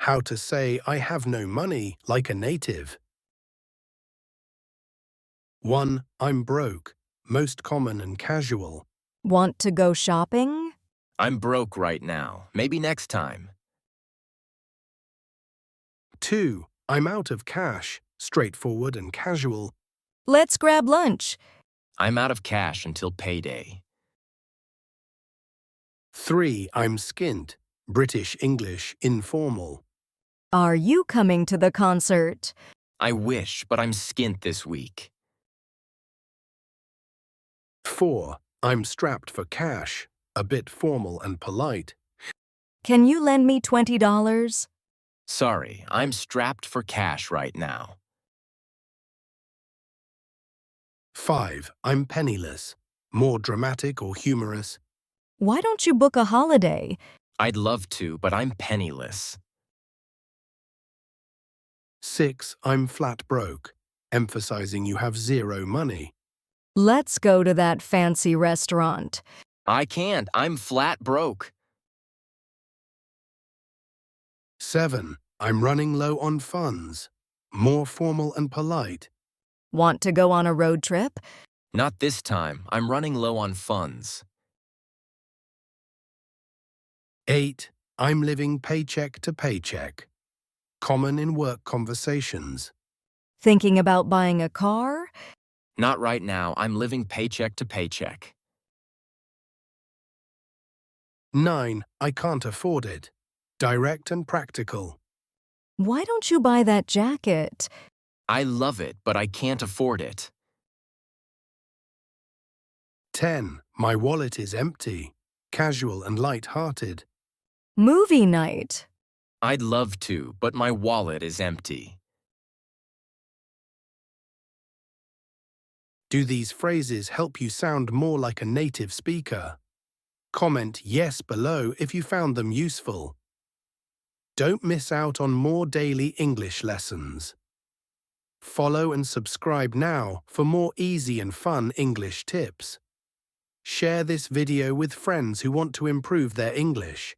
How to say I have no money like a native. 1. I'm broke. Most common and casual. Want to go shopping? I'm broke right now. Maybe next time. 2. I'm out of cash. Straightforward and casual. Let's grab lunch. I'm out of cash until payday. 3. I'm skint. British English informal. Are you coming to the concert? I wish, but I'm skint this week. 4. I'm strapped for cash. A bit formal and polite. Can you lend me $20? Sorry, I'm strapped for cash right now. 5. I'm penniless. More dramatic or humorous. Why don't you book a holiday? I'd love to, but I'm penniless. 6. I'm flat broke. Emphasizing you have zero money. Let's go to that fancy restaurant. I can't. I'm flat broke. 7. I'm running low on funds. More formal and polite. Want to go on a road trip? Not this time. I'm running low on funds. 8. I'm living paycheck to paycheck. Common in work conversations. Thinking about buying a car? Not right now. I'm living paycheck to paycheck. 9. I can't afford it. Direct and practical. Why don't you buy that jacket? I love it, but I can't afford it. 10. My wallet is empty. Casual and light-hearted. Movie night. I'd love to, but my wallet is empty. Do these phrases help you sound more like a native speaker? Comment yes below if you found them useful. Don't miss out on more daily English lessons. Follow and subscribe now for more easy and fun English tips. Share this video with friends who want to improve their English.